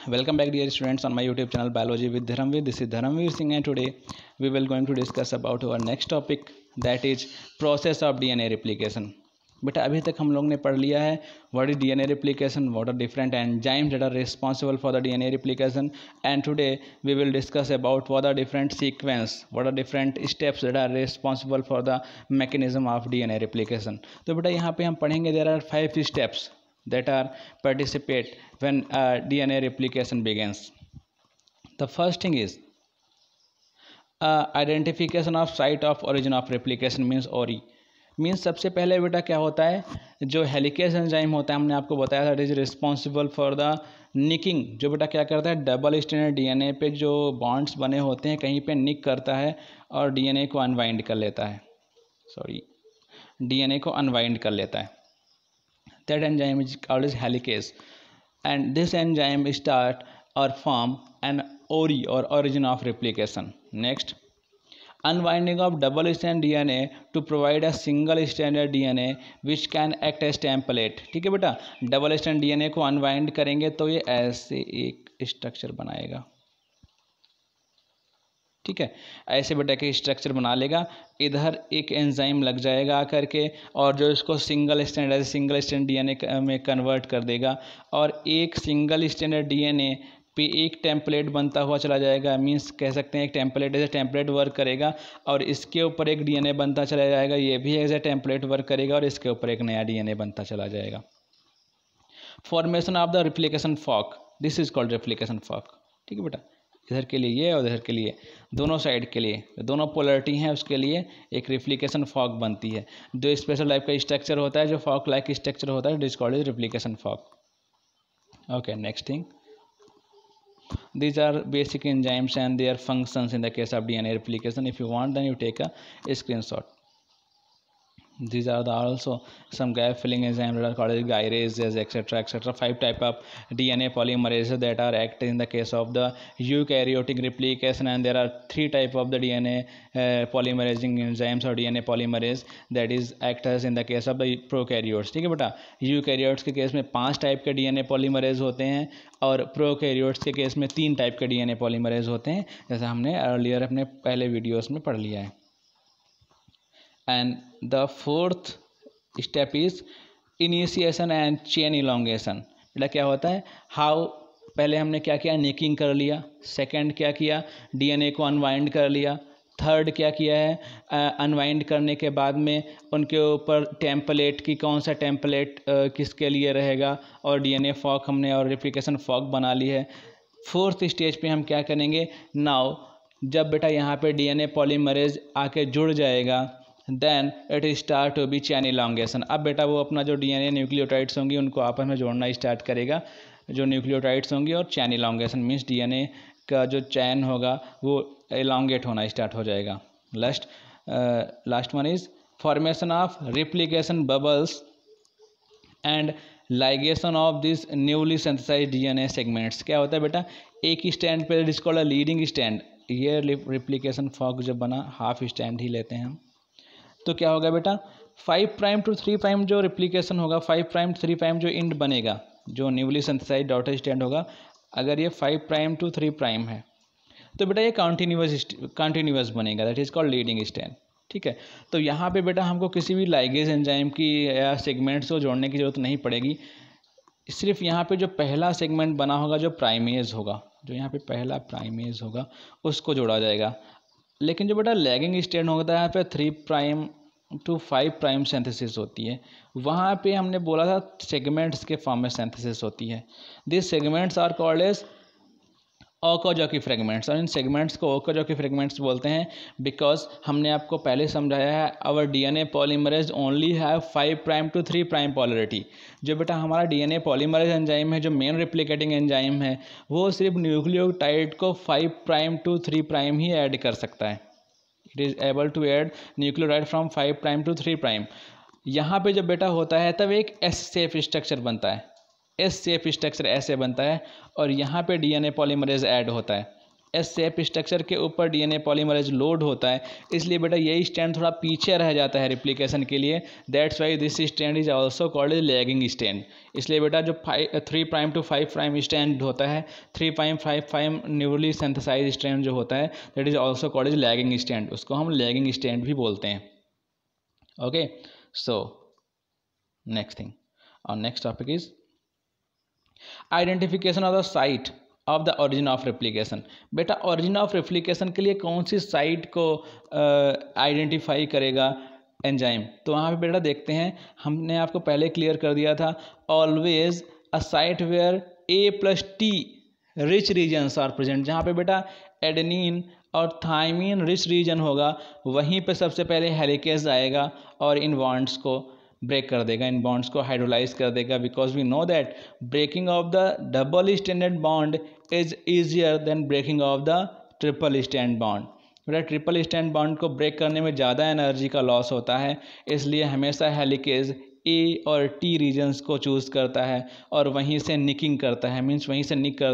Welcome back dear students on my YouTube channel Biology with Dharamveer. This is Dharamveer Singh and today we will going to discuss about our next topic that is process of DNA replication. बेटा अभी तक हम लोग ने पढ़ लिया है what is DNA replication, what are different enzymes that are responsible for the DNA replication, and today we will discuss about what are different sequence, what are different steps that are responsible for the mechanism of DNA replication. तो बेटा यहाँ पे हम पढ़ेंगे there are 5 steps that are participate when DNA replication begins. The first thing is identification of site of origin of replication means ORI. Means सबसे पहले बेटा क्या होता है, जो हेलिकेज एंजाइम होता है हमने आपको बताया था, it is responsible for the nicking. जो बेटा क्या करता है, डबल स्ट्रैंडेड डीएनए पे जो बॉन्ड्स बने होते हैं कहीं पे निक करता है और डीएनए को अनवाइंड कर लेता है. डीएनए को अनवाइंड कर लेता है. That enzyme is called as helicase, and this enzyme start or form an ORI or origin of replication. Next, unwinding of double strand DNA to provide a single stranded DNA which can act as template. ठीक है बेटा, double strand DNA को unwind करेंगे तो ये ऐसे एक structure बनाएगा. ठीक है, ऐसे बेटा के स्ट्रक्चर बना लेगा. इधर एक एंजाइम लग जाएगा आकर के और जो इसको सिंगल स्ट्रैंड डीएनए में कन्वर्ट कर देगा और एक सिंगल स्ट्रैंड डीएनए पे एक टेम्पलेट बनता हुआ चला जाएगा. मींस कह सकते हैं एक template as a template work करेगा और इसके ऊपर एक डीएनए बनता चला जाएगा. ये भी एज ए टेम्पलेट वर्क करेगा और इसके ऊपर एक नया डीएनए बनता चला जाएगा. Formation of the replication fork, this is called replication fork. ठीक है बेटा, इधर के लिए ये और इधर के लिए, दोनों साइड के लिए, दोनों पोलरिटी हैं उसके लिए एक रिप्लिकेशन फॉक बनती है. जो स्पेशल टाइप का स्ट्रक्चर होता है, जो फॉक लाइक स्ट्रक्चर होता है, this called is replication fork. Okay, next thing, these are basic enzymes and their functions in the case of DNA replication. If you want then you take a screenshot. These are also some gap filling enzymes that are called as gyrases, etc. 5 type of DNA polymerases that are active in the case of the eukaryotic replication, and there are 3 type of the DNA polymerizing enzymes or DNA polymerase that is act as in the case of the prokaryotes. ठीक है बेटा, eukaryotes के case में 5 type के DNA polymerase होते हैं और prokaryotes के केस में 3 टाइप के DNA polymerase होते हैं, जैसा हमने अर्लियर अपने पहले वीडियोस में पढ़ लिया है. And the fourth step is initiation and chain elongation. बेटा क्या होता है, हाउ पहले हमने क्या किया, निकिंग कर लिया. सेकंड क्या किया, डीएनए को अनवाइंड कर लिया. थर्ड क्या किया है, अनवाइंड करने के बाद में उनके ऊपर टेम्पलेट की कौन सा टेम्पलेट किसके लिए रहेगा और डीएनए फॉक हमने और रिप्लिकेशन फॉक बना ली है. फोर्थ स्टेज पे हम क्या करेंगे, नाउ जब बेटा यहाँ पे डीएनए पॉलीमरेज आके जुड़ जाएगा then it start to be chain elongation. अब बेटा वो अपना जो डीएनए न्यूक्लियोटाइड्स होंगी उनको आपस में जोड़ना स्टार्ट करेगा, जो न्यूक्लियोटाइड्स होंगी, और चैन इलॉन्गेशन मीन्स डीएनए का जो चैन होगा वो इलॉन्गेट होना स्टार्ट हो जाएगा. Last one is formation of replication bubbles and ligation of this newly synthesized DNA segments. क्या होता है बेटा, एक स्टैंड पे it is called a leading strand. ये रिप्लिकेशन फॉक जब बना हाफ स्टैंड ही लेते हैं हम, तो क्या होगा बेटा, 5' to 3' जो रिप्लिकेशन होगा, 5' 3' जो इंड बनेगा, जो न्यूली सिंथेसाइज्ड डॉटर स्टैंड होगा, अगर ये 5' to 3' है तो बेटा ये कॉन्टिन्यूअस बनेगा, that is called leading stand. ठीक है, तो यहाँ पे बेटा हमको किसी भी लाइगेज एंजाइम की या सेगमेंट्स को जोड़ने की जरूरत नहीं पड़ेगी. सिर्फ यहाँ पे जो पहला सेगमेंट बना होगा, जो प्राइमेज होगा, जो यहाँ पे पहला प्राइमेज होगा उसको जोड़ा जाएगा. लेकिन जो बेटा लैगिंग स्टैंड होता है, यहाँ पे 3' to 5' सिंथेसिस होती है, वहाँ पे हमने बोला था सेगमेंट्स के फॉर्म में सिंथेसिस होती है. This segments are called as Okazaki fragments, और इन सेगमेंट्स को ओकाज़की फ्रेगमेंट्स बोलते हैं बिकॉज हमने आपको पहले समझाया है our DNA polymerase only have 5' to 3' polarity. जो बेटा हमारा डीएनए पॉलीमरेज एंजाइम है, जो मेन रिप्लिकेटिंग एंजाइम है, वो सिर्फ न्यूक्लियोटाइड को 5' to 3' ही ऐड कर सकता है. It is able to add nucleotide from 5' to 3'. यहाँ पे जब बेटा होता है तब एक एस शेप स्ट्रक्चर बनता है, एस शेप स्ट्रक्चर ऐसे बनता है और यहाँ पे डीएनए पॉलीमरेज ऐड होता है. एस शेप स्ट्रक्चर के ऊपर डीएनए पॉलीमरेज लोड होता है, इसलिए बेटा यही स्ट्रैंड थोड़ा पीछे रह जाता है रिप्लिकेशन के लिए। That's why this strand is also called as lagging strand. इसलिए बेटा जो 3' to 5' स्ट्रैंड होता है, 3'5' न्यूरली सिंथेसाइज स्ट्रैंड जो होता है, that is also called as lagging strand. उसको हम लैगिंग स्ट्रैंड भी बोलते हैं। ओके, सो नेक्स्ट थिंग, और next topic is identification of the site of the origin of replication. बेटा ओरिजिन ऑफ रेप्लिकेशन के लिए कौन सी साइट को आइडेंटिफाई करेगा एंजाइम? तो वहाँ पे बेटा देखते हैं, हमने आपको पहले क्लियर कर दिया था, always a site where A+T rich regions are present. जहाँ पे बेटा एडेनिन और थाइमिन रिच रीजन होगा, वहीं पे सबसे पहले हेलिकेज आएगा और इन बॉन्ड्स को ब्रेक कर देगा, इन बॉन्ड्स को हाइड्रोलाइज कर देगा। Because we know that breaking of the double stranded bond is easier than breaking of the triple strand bond. बेटा ट्रिपल स्टैंड बॉन्ड को ब्रेक करने में ज़्यादा एनर्जी का लॉस होता है, इसलिए हमेशा हेलिकेज A और T रीजन्स को चूज़ करता है और वहीं से निकिंग करता है, मीन्स वहीं से निक कर